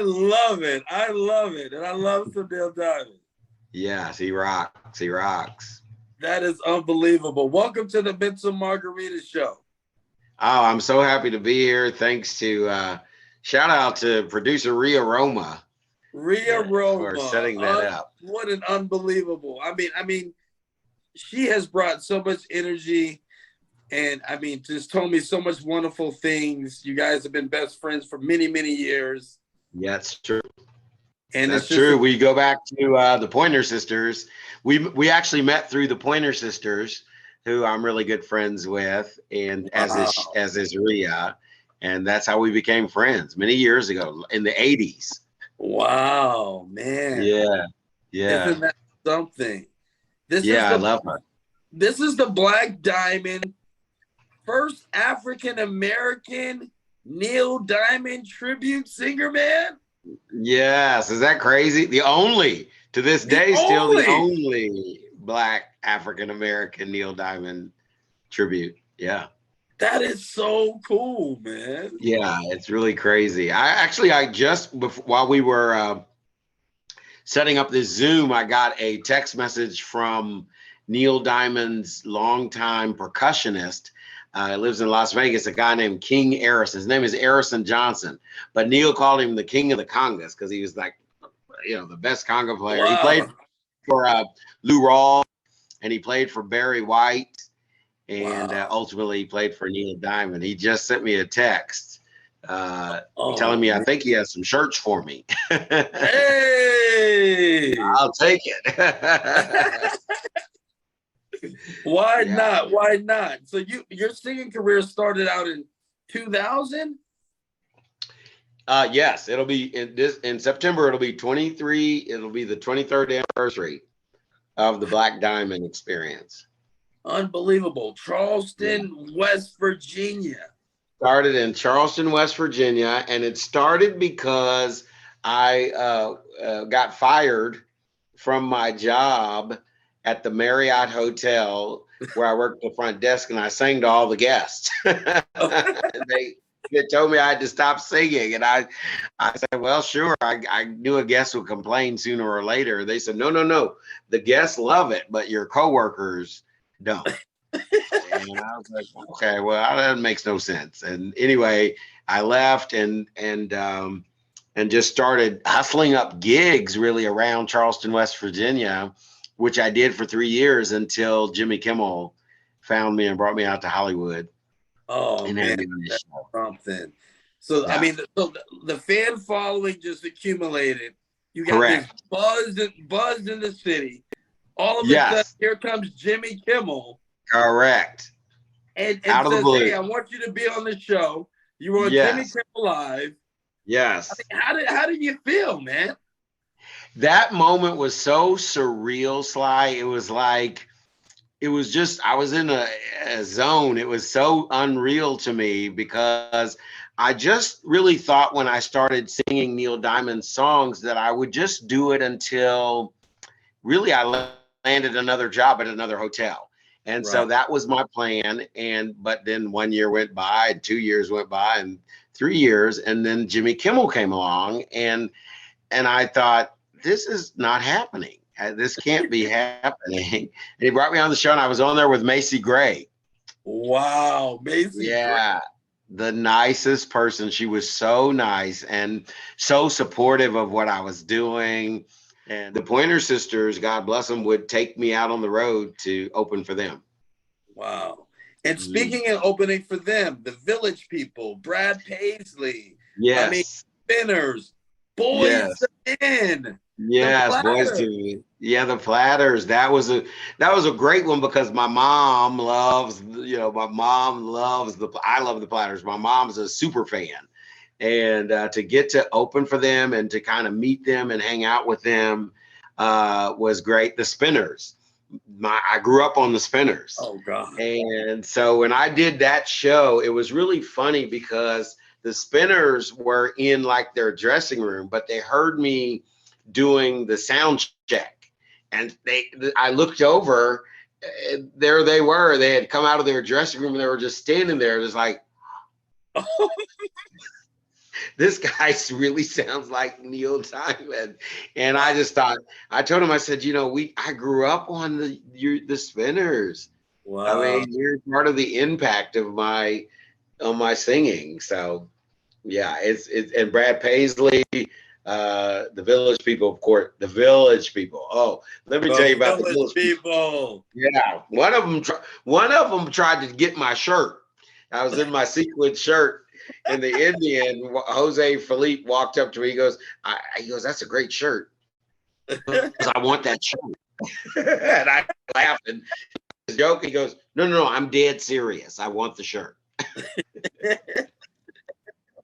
love it. I love it. And I love some Neil Diamond. Yes, he rocks. He rocks. That is unbelievable. Welcome to the Mental Margarita Show. Oh, I'm so happy to be here. Thanks to shout out to producer Rhea Roma for setting that up. What an unbelievable. I mean, she has brought so much energy and just told me so much wonderful things. You guys have been best friends for many, many years. Yeah, it's true. And that's true. We go back to the Pointer Sisters. We actually met through the Pointer Sisters, who I'm really good friends with, and as is Rhea, and that's how we became friends many years ago in the 80s. Wow, man. Yeah. Isn't that something? I love her. This is the Black Diamond, first African American Neil Diamond tribute singer, man. Yes, is that crazy? The only the only Black African American Neil Diamond tribute. Yeah. That is so cool, man. Yeah, it's really crazy. While we were setting up this Zoom, I got a text message from Neil Diamond's longtime percussionist. Lives in Las Vegas, a guy named King Arison. His name is Arison Johnson, but Neil called him the King of the Congas because he was like, the best conga player. Wow. He played for Lou Rawls, and he played for Barry White, and ultimately he played for Neil Diamond. He just sent me a text telling me I think he has some shirts for me. Hey, I'll take it. Why not? Why not? So your singing career started out in 2000? Yes, it'll be in September. It'll be 23. It'll be the 23rd anniversary of the Black Diamond experience. Unbelievable. Charleston, West Virginia. Started in Charleston, West Virginia, and it started because I got fired from my job at the Marriott Hotel where I worked the front desk, and I sang to all the guests. They told me I had to stop singing, and I said, well, sure. I knew a guest would complain sooner or later. They said, no. The guests love it, but your coworkers don't. And I was like, okay, well, that makes no sense. And anyway, I left and just started hustling up gigs really around Charleston, West Virginia, which I did for 3 years until Jimmy Kimmel found me and brought me out to Hollywood. Oh, man, that's something. So, yeah. So the fan following just accumulated. You got this buzz in the city. All of a sudden, here comes Jimmy Kimmel. Correct. And says, hey, I want you to be on the show. You were on Jimmy Kimmel Live. Yes. How did you feel, man? That moment was so surreal, Sly. It was like, I was in a zone. It was so unreal to me because I just really thought when I started singing Neil Diamond songs that I would just do it until really I landed another job at another hotel. And so that was my plan. But then 1 year went by, and 2 years went by, and 3 years. And then Jimmy Kimmel came along, and I thought, this is not happening. This can't be happening. And he brought me on the show, and I was on there with Macy Gray. Wow, Macy Gray. The nicest person. She was so nice and so supportive of what I was doing. And the Pointer Sisters, God bless them, would take me out on the road to open for them. Wow. And speaking of opening for them, the Village People, Brad Paisley. Yes. Spinners, Boys in. Yes, Boys to the Platters. That was a great one because my mom loves, I love the Platters. My mom's a super fan. And to get to open for them and to kind of meet them and hang out with them was great. The Spinners. I grew up on the Spinners. Oh, God. And so when I did that show, it was really funny because the Spinners were in like their dressing room, but they heard me doing the sound check. And I looked over, there they were. They had come out of their dressing room and they were just standing there. It was like, this guy really sounds like Neil Diamond. And I just thought, I told him, I said, I grew up on the Spinners. Wow. I mean, you're part of the impact of my singing. So yeah, it's and Brad Paisley, the Village People, of course, the Village People. Oh, let me tell you about the Village People. Yeah, one of them tried to get my shirt. I was in my sequin shirt, and the Indian Jose Felipe walked up to me. He goes, "That's a great shirt." I want that shirt, and I laughed and joke. He goes, "No, I'm dead serious. I want the shirt."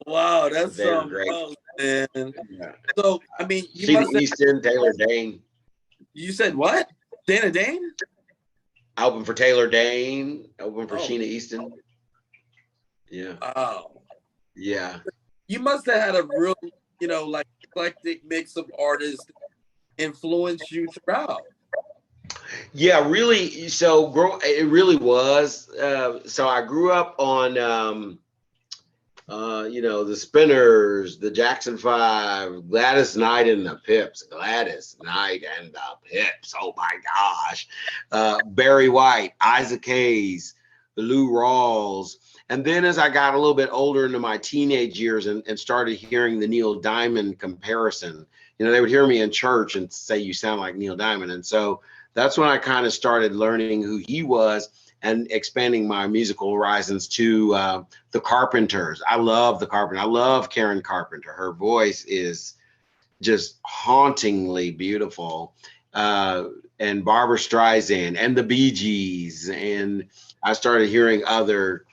Wow, that's great, man. Yeah. So, I mean, Easton, Taylor Dane. You said what? Dana Dane? Open for Taylor Dane. Open for Sheena Easton. Yeah. Wow. Yeah. You must have had a real, like eclectic mix of artists influence you throughout. Yeah, really. So it really was. So I grew up on, the Spinners, the Jackson 5, Gladys Knight and the Pips. Gladys Knight and the Pips. Oh my gosh. Barry White, Isaac Hayes, Lou Rawls. And then as I got a little bit older into my teenage years and started hearing the Neil Diamond comparison, they would hear me in church and say, "You sound like Neil Diamond." And so that's when I kind of started learning who he was and expanding my musical horizons to the Carpenters. I love the Carpenter. I love Karen Carpenter. Her voice is just hauntingly beautiful. And Barbara Streisand and the Bee Gees. And I started hearing other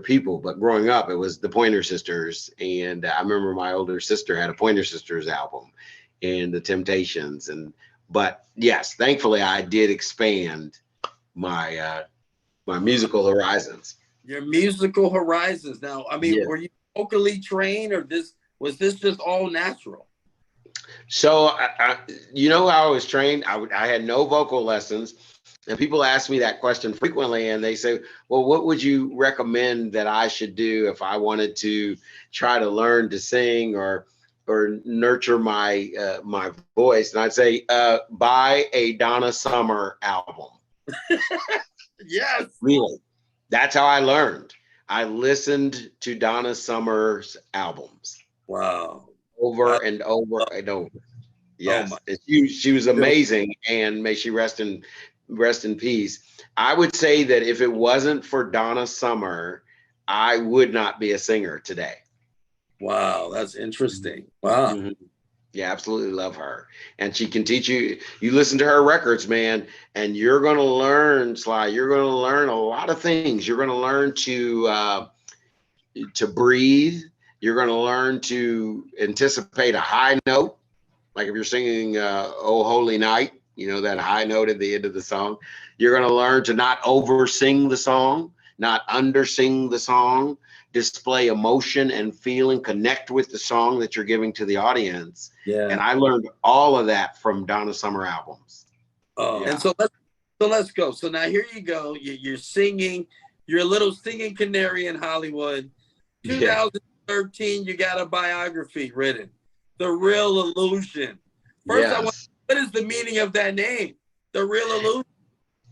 people, but growing up, it was the Pointer Sisters. And I remember my older sister had a Pointer Sisters album and the Temptations. But yes, thankfully I did expand my my musical horizons. Your musical horizons. Now, I mean, were you vocally trained, or was this just all natural? So, how I was trained? I had no vocal lessons, and people ask me that question frequently, and they say, "Well, what would you recommend that I should do if I wanted to try to learn to sing or nurture my my voice?" And I'd say, buy a Donna Summer album. Yes. Really. That's how I learned. I listened to Donna Summer's albums. Wow. Over and over and over. Yes. She was amazing, and may she rest in peace. I would say that if it wasn't for Donna Summer, I would not be a singer today. Wow, that's interesting. Wow. Mm-hmm. Yeah, absolutely love her. And she can teach you listen to her records, man, and you're going to learn, Sly, you're going to learn a lot of things. You're going to learn to breathe. You're going to learn to anticipate a high note. Like if you're singing Oh Holy Night, that high note at the end of the song. You're going to learn to not over-sing the song, not under-sing the song, display emotion and feeling, connect with the song that you're giving to the audience. Yeah. And I learned all of that from Donna Summer albums. Oh, yeah. And so let's go. So now here you go. You're singing. You're a little singing canary in Hollywood. 2013, you got a biography written, The Real Illusion. First, what is the meaning of that name? The Real Illusion.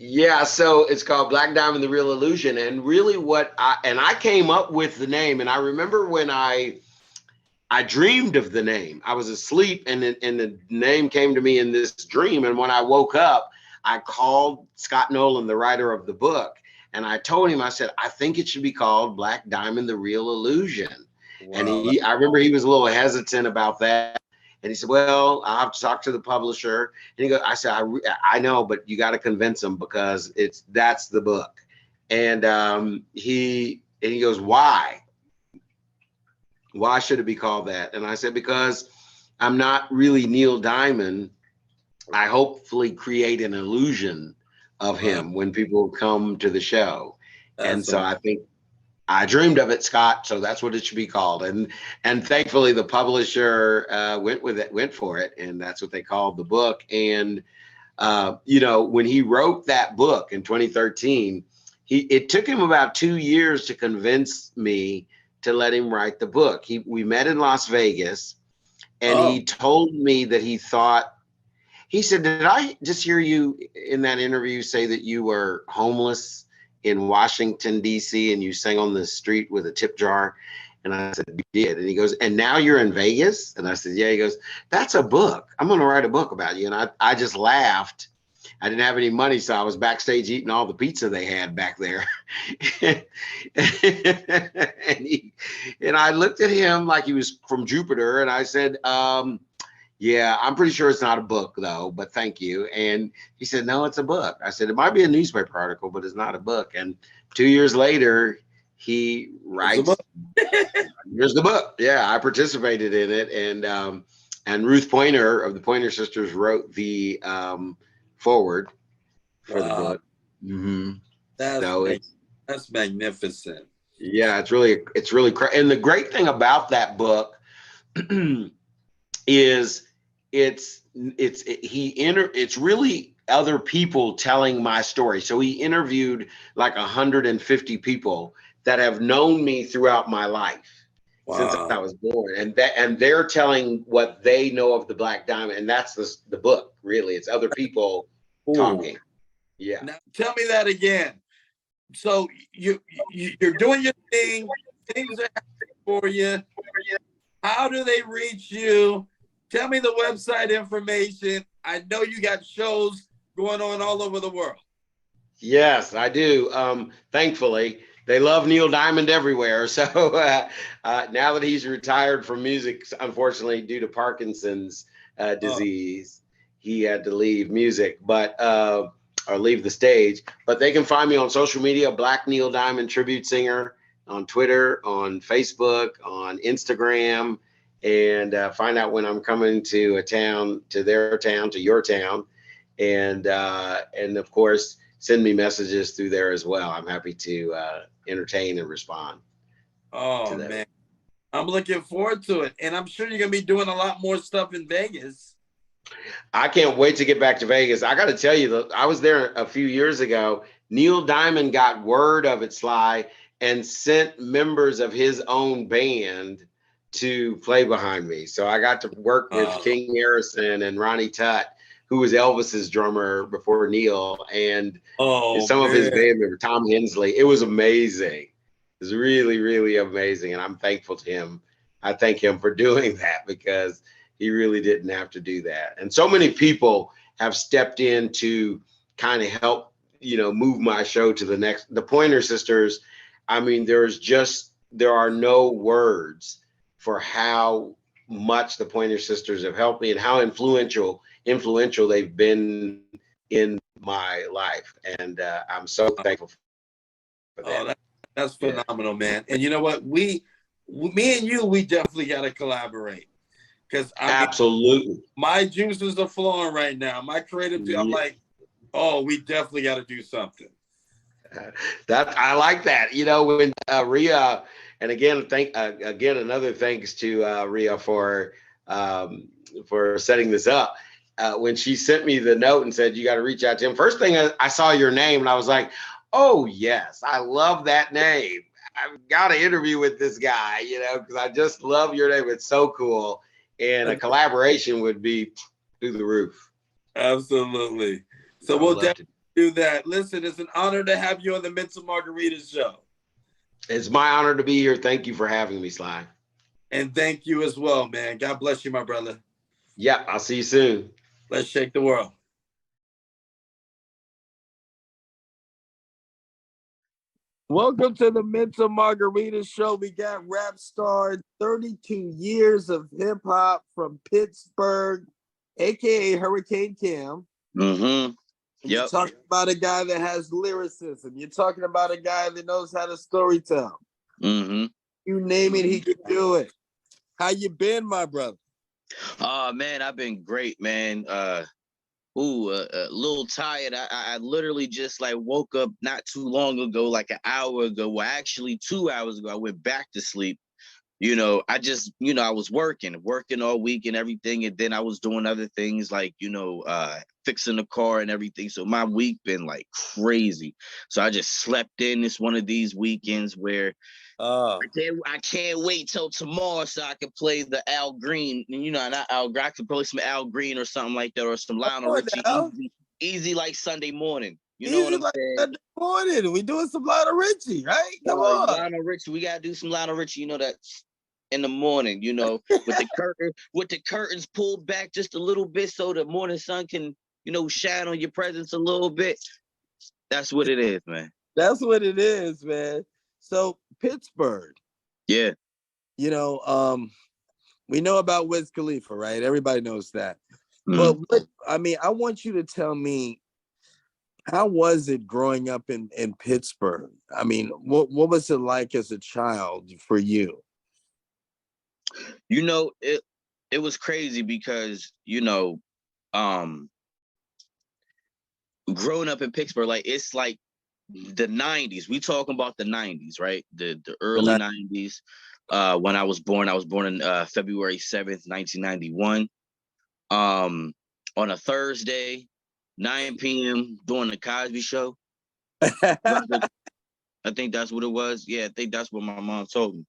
Yeah, so it's called Black Diamond, The Real Illusion. And really I came up with the name. And I remember when I dreamed of the name. I was asleep and the name came to me in this dream. And when I woke up, I called Scott Nolan, the writer of the book. And I told him, I said, I think it should be called Black Diamond, The Real Illusion. Wow. And I remember he was a little hesitant about that. And he said, "Well, I'll have to talk to the publisher." And I said, I know, but you got to convince him because that's the book. And he goes, "Why? Why should it be called that?" And I said, "Because I'm not really Neil Diamond. I hopefully create an illusion of him when people come to the show." And so I think I dreamed of it, Scott. So that's what it should be called. And thankfully the publisher went for it. And that's what they called the book. And, when he wrote that book in 2013, it took him about 2 years to convince me to let him write the book. We met in Las Vegas, and he told me that he said, did I just hear you in that interview say that you were homeless in Washington, D.C., and you sang on the street with a tip jar? And I said, you did. And he goes, and now you're in Vegas? And I said, yeah. He goes, that's a book. I'm going to write a book about you. And I just laughed. I didn't have any money, so I was backstage eating all the pizza they had back there. and I looked at him like he was from Jupiter, and I said, yeah, I'm pretty sure it's not a book, though, but thank you. And he said, no, it's a book. I said, it might be a newspaper article, but it's not a book. And 2 years later, he writes, here's the book. Yeah, I participated in it. And Ruth Pointer of the Pointer Sisters wrote the forward for the book. Mm-hmm. That's magnificent. Yeah, it's really and the great thing about that book is it's really other people telling my story. So he interviewed like 150 people that have known me throughout my life since I was born, and they're telling what they know of the Black Diamond, and that's the book. Really, it's other people talking. Yeah. Now tell me that again. So you're doing your thing. Things are happening for you. How do they reach you? Tell me the website information. I know you got shows going on all over the world. Yes, I do. Thankfully, they love Neil Diamond everywhere. So now that he's retired from music, unfortunately, due to Parkinson's disease, he had to leave music, or leave the stage. But they can find me on social media, Black Neil Diamond Tribute Singer, on Twitter, on Facebook, on Instagram, and find out when I'm coming to their town, to your town, and of course send me messages through there as well. I'm happy to entertain and respond. Oh man, I'm looking forward to it, and I'm sure you're gonna be doing a lot more stuff in Vegas. I can't wait to get back to Vegas. I got to tell you, I was there a few years ago. Neil Diamond got word of it, Sly, and sent members of his own band to play behind me. So I got to work with King Harrison and Ronnie Tutt, who was Elvis's drummer before Neil, and some of his band members, Tom Hensley. It was amazing. It was really, really amazing. And I'm thankful to him. I thank him for doing that, because he really didn't have to do that. And so many people have stepped in to kind of help, move my show to the Pointer Sisters. I mean, there are no words for how much the Pointer Sisters have helped me and how influential they've been in my life. And I'm so thankful for that. That's phenomenal, man. And you know what? Me and you, we definitely got to collaborate. Because absolutely, my juices are flowing right now. My creative, I'm like, we definitely got to do something. I like that. When Rhea, and again, another thanks to Rhea for setting this up. When she sent me the note and said you got to reach out to him, first thing I saw your name and I was like, oh yes, I love that name. I've got to interview with this guy, because I just love your name. It's so cool. And a collaboration would be through the roof. Absolutely. So we'll definitely do that. Listen, it's an honor to have you on the Mental Margaritas show. It's my honor to be here. Thank you for having me, Sly. And thank you as well, man. God bless you, my brother. Yeah, I'll see you soon. Let's shake the world. Welcome to the Mental Margarita show. We got rap star, 32 years of hip hop from Pittsburgh, aka Hurricane Cam. Mm-hmm. You're talking about a guy that has lyricism. You're talking about a guy that knows how to storytell. Mm-hmm. You name it, he can do it. How you been, my brother? Man, I've been great, man. A little tired. I literally just woke up not too long ago, like an hour ago. Well, actually 2 hours ago, I went back to sleep. you know, I just, you know, I was working all week and everything. And then I was doing other things like, you know, fixing the car and everything. So my week been like crazy. So I just slept in. It's one of these weekends where I can't wait till tomorrow so I can play the Al Green. And, you know, not Al Green. I could play some Al Green or something like that, or some Lionel Richie. Easy like Sunday morning. You know what I'm saying? Sunday morning. We doing some Lionel Richie, right? Come on. Lionel Richie. We gotta do some Lionel Richie. You know, that's in the morning, you know, with the curtains pulled back just a little bit so the morning sun can, you know, shine on your presence a little bit. That's what it is, man. That's what it is, man. So Pittsburgh. Yeah. You know, we know about Wiz Khalifa, right? Everybody knows that. But I want you to tell me, how was it growing up in Pittsburgh? I mean, what was it like as a child for you? You know, it was crazy because, you know, growing up in Pittsburgh, like it's like the 90s. We talking about the 90s, right? The early 90s. When I was born in February 7th, 1991. On a Thursday, 9 p.m. during the Cosby Show. I think that's what it was. Yeah, I think that's what my mom told me.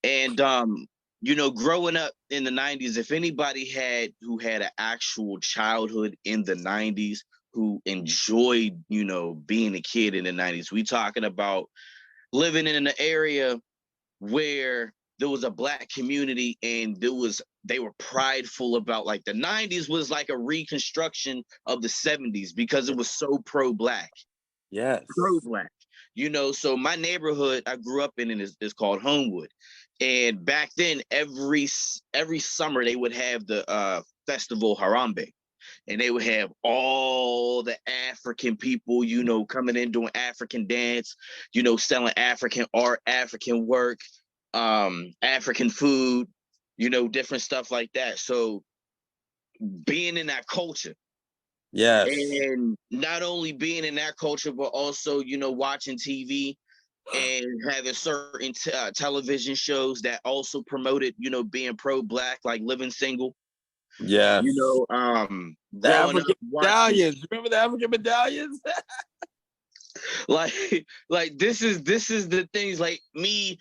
And you know, growing up in the 90s, if anybody who had an actual childhood in the 90s, who enjoyed, you know, being a kid in the 90s, we talking about living in an area where there was a Black community and they were prideful about, like, the 90s was like a reconstruction of the 70s because it was so pro-Black. Yes. Pro-Black. You know, so my neighborhood I grew up in is called Homewood. And back then, every summer they would have the festival Harambe. And they would have all the African people, you know, coming in doing African dance, you know, selling African art, African work, African food, you know, different stuff like that. So being in that culture. Yes. And not only being in that culture, but also, you know, watching TV and having certain television shows that also promoted, you know, being pro-Black, like Living Single. Yes. You know, the African medallions. Remember the African medallions? like this is the things, like me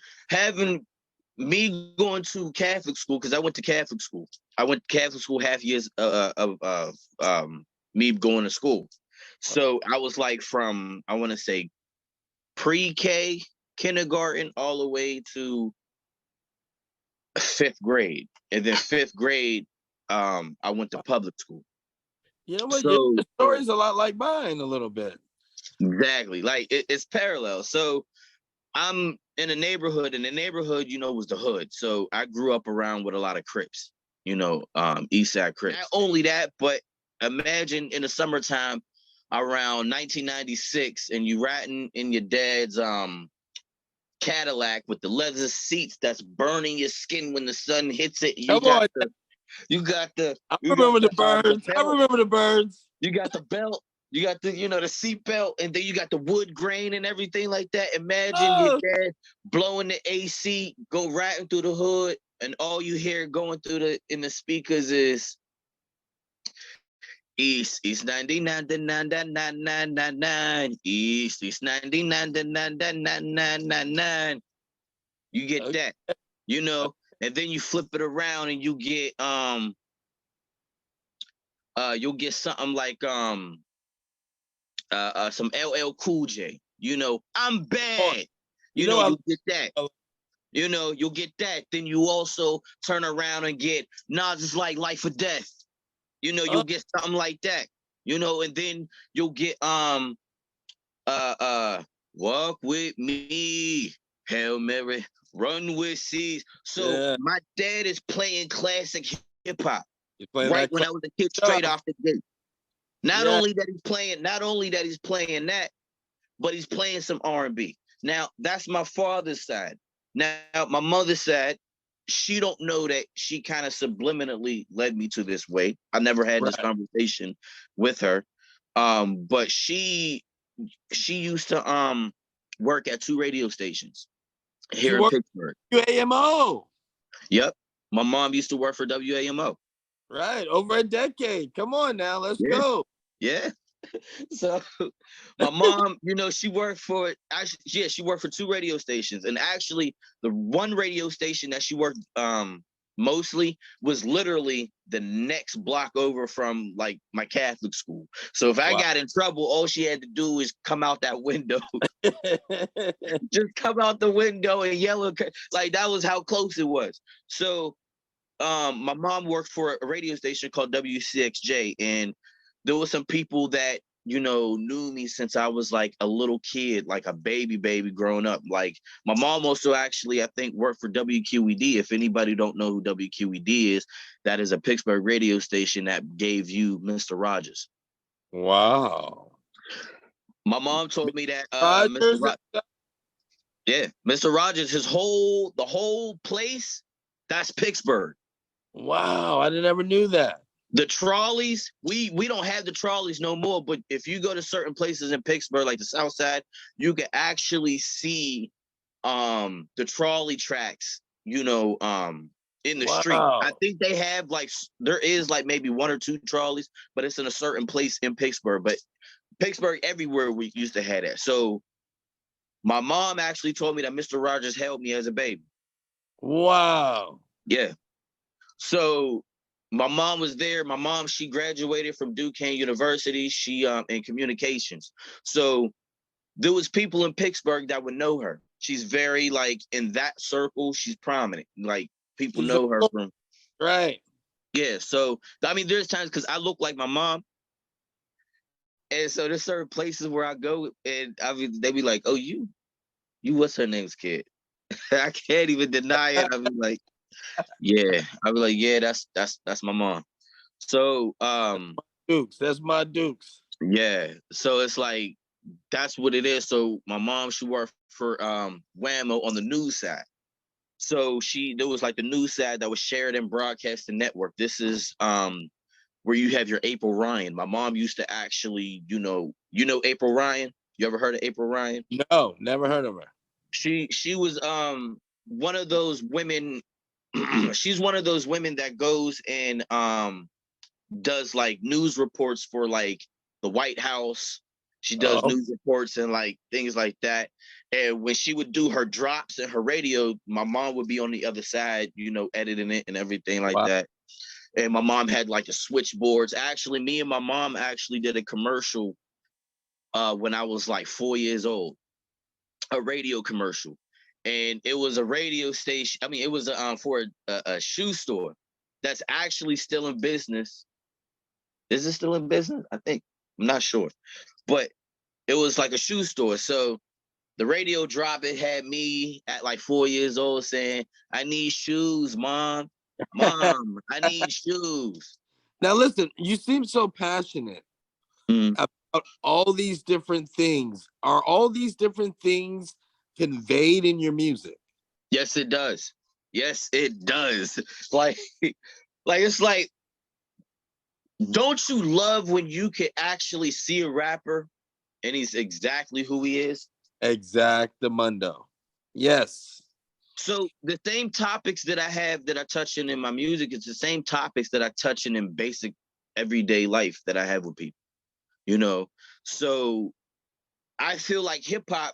going to Catholic school, because I went to Catholic school. I went to Catholic school half years of me going to school. So I was like from, I want to say, pre-K, kindergarten, all the way to 5th grade. And then 5th grade, I went to public school. You know what? So, your story's a lot like mine a little bit. Exactly. Like it's parallel. So I'm in a neighborhood, and the neighborhood, you know, was the hood. So I grew up around with a lot of Crips, you know, East Side Crips. Not only that, but imagine in the summertime around 1996, and you riding in your dad's Cadillac with the leather seats that's burning your skin when the sun hits it. I remember the birds. You got the belt. You got the, you know, the seat belt, and then you got the wood grain and everything like that. Imagine your dad blowing the AC, go riding through the hood, and all you hear going through in the speakers is East 99.99999 East 99.99999. You get that, you know, and then you flip it around and you get you'll get something like some LL Cool J, you know, I'm bad. You know, you'll get that. You know, you'll get that. Then you also turn around and get Nas' like Life or Death. You know, you'll get something like that. You know, and then you'll get Walk With Me, Hail Mary, Run With Seas. So my dad is playing classic hip hop right when I was a kid, straight off the gate. Not only that he's playing that, but he's playing some R&B. Now, that's my father's side. Now, my mother's side, she don't know that she kind of subliminally led me to this way. I never had this conversation with her. But she used to work at 2 radio stations here in Pittsburgh. WAMO. Yep. My mom used to work for WAMO. Right. Over a decade. Come on now. Let's go. Yeah. So my mom, you know, she worked for she worked for 2 radio stations. And actually the one radio station that she worked mostly was literally the next block over from like my Catholic school. So if I got in trouble, all she had to do is come out that window. Just come out the window and yell. Like that was how close it was. So my mom worked for a radio station called WCXJ, and there were some people that, you know, knew me since I was like a little kid, like a baby growing up. Like my mom also actually, I think, worked for WQED. If anybody don't know who WQED is, that is a Pittsburgh radio station that gave you Mr. Rogers. Wow. My mom told me that Mr. Rogers, the whole place, that's Pittsburgh. Wow, I never knew that. The trolleys, we don't have the trolleys no more, but if you go to certain places in Pittsburgh, like the South Side, you can actually see the trolley tracks, you know, in the street. I think they have there is like maybe 1 or 2 trolleys, but it's in a certain place in Pittsburgh. But Pittsburgh, everywhere we used to have that. So my mom actually told me that Mr. Rogers held me as a baby. Wow. Yeah. So my mom was there. My mom, she graduated from Duquesne University. She in communications. So there was people in Pittsburgh that would know her. She's very like in that circle. She's prominent. Like people know her from. Right. Yeah. So I mean, there's times because I look like my mom. And so there's certain places where I go and they be like, oh, you what's her name's kid? I can't even deny it. I be like, yeah. I be like, yeah, that's my mom. So Dukes, that's my Dukes. Yeah. So it's like that's what it is. So my mom, she worked for WAMO on the news side. So there was like the news side that was Sheridan Broadcasting Network. This is where you have your April Ryan. My mom used to actually, you know April Ryan? You ever heard of April Ryan? No, never heard of her. She was one of those women. She's one of those women that goes and does like news reports for like the White House. She does news reports and like things like that. And when she would do her drops and her radio, my mom would be on the other side, you know, editing it and everything like that. And my mom had like the switchboards. Actually, me and my mom actually did a commercial when I was like 4 years old, a radio commercial. And it was a radio station. I mean, it was for a shoe store that's actually still in business. Is it still in business? I think. I'm not sure. But it was like a shoe store. So the radio drop, it had me at like 4 years old saying, I need shoes, Mom. Mom, I need shoes. Now listen, you seem so passionate about all these different things. Are all these different things conveyed in your music? Yes, it does. Yes, it does. Like it's like, don't you love when you can actually see a rapper and he's exactly who he is? Exactamundo. Yes. So the same topics that I have that I touch in my music, it's the same topics that I touch in basic everyday life that I have with people, you know? So I feel like hip hop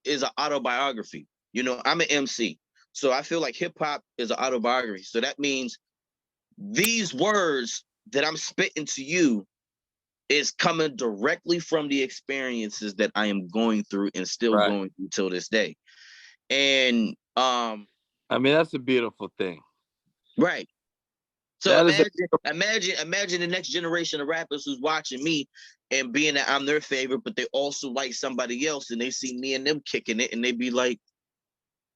is an autobiography. You know, I'm an MC. So I feel like hip hop is an autobiography. So that means these words that I'm spitting to you is coming directly from the experiences that I am going through and still going through till this day. And I mean, that's a beautiful thing. Right. So imagine the next generation of rappers who's watching me and being that I'm their favorite, but they also like somebody else and they see me and them kicking it and they be like,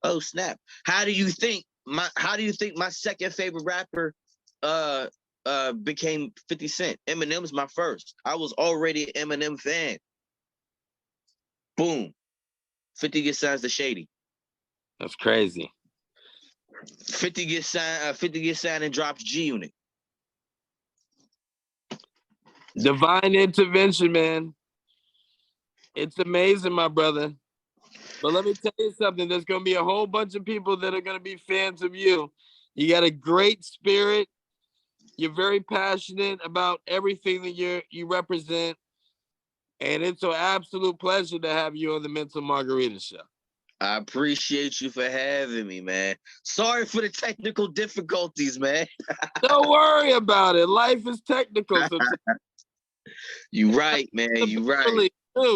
oh snap. How do you think my second favorite rapper became 50 Cent? Eminem's my first. I was already an Eminem fan. Boom. 50 gets signed to Shady. That's crazy. 50 gets signed and drops G Unit. Divine intervention, man. It's amazing, my brother. But let me tell you something. There's going to be a whole bunch of people that are going to be fans of you You got a great spirit. You're very passionate about everything that you represent. And it's an absolute pleasure to have you on the Mental Margarita Show. I appreciate you for having me, man. Sorry for the technical difficulties, man. Don't worry about it. Life is technical. So you right, man. You right.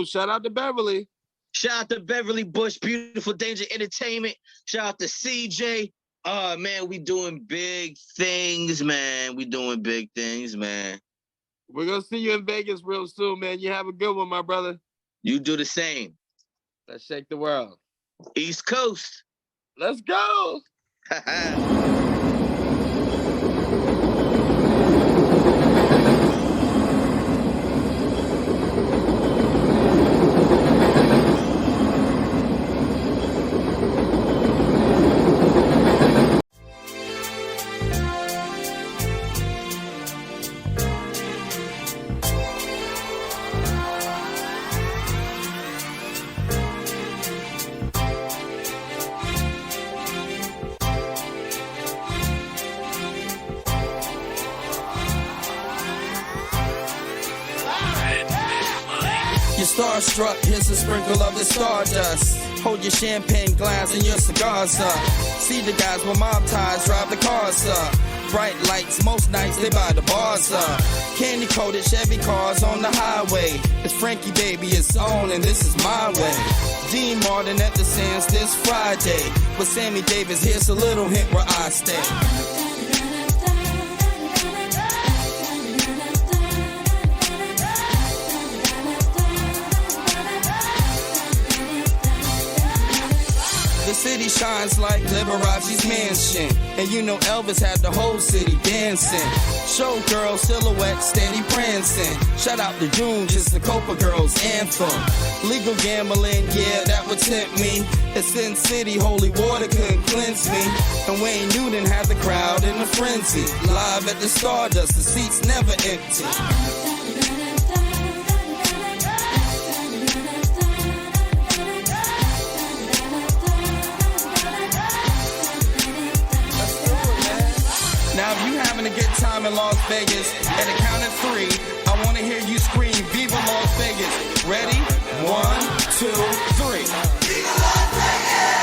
Shout out to Beverly. Shout out to Beverly Bush, Beautiful Danger Entertainment. Shout out to CJ. Man, we doing big things, man. We doing big things, man. We're going to see you in Vegas real soon, man. You have a good one, my brother. You do the same. Let's shake the world. East Coast. Let's go. You're starstruck, here's a sprinkle of the stardust. Hold your champagne glass and your cigars up. See the guys with mob ties drive the cars up. Bright lights, most nights they buy the bars up. Candy coated Chevy cars on the highway. It's Frankie baby, it's on and this is my way. Dean Martin at the Sands this Friday. With Sammy Davis, here's a little hint where I stay. The city shines like Liberace's mansion. And you know Elvis had the whole city dancing. Showgirl silhouette steady prancing. Shout out to June, just the Copa Girls anthem. Legal gambling, yeah, that would tempt me. The Sin City, holy water couldn't cleanse me. And Wayne Newton had the crowd in a frenzy. Live at the Stardust, the seats never empty. Now if you having a good time in Las Vegas, at the count of 3, I want to hear you scream, Viva Las Vegas. Ready? 1, 2, 3. Viva Las Vegas!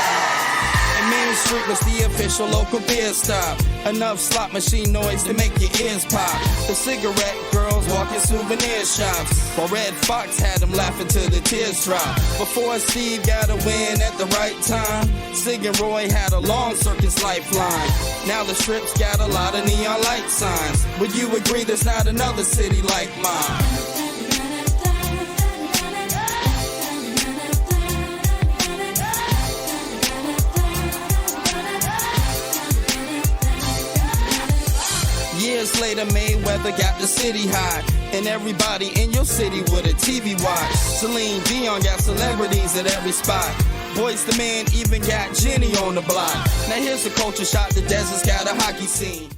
And Main Street was the official local beer stop. Enough slot machine noise to make your ears pop. The cigarette girls walking souvenir shops. While Red Fox had them laughing till the tears drop. Before Steve got a win at the right time, Sig and Roy had a long circus lifeline. Now the strip's got a lot of neon light signs. Would you agree there's not another city like mine? Years later, Mayweather got the city hot. And everybody in your city with a TV watch. Celine Dion got celebrities at every spot. Boys the Man even got Jenny on the block. Now here's a culture shot, the desert's got a hockey scene.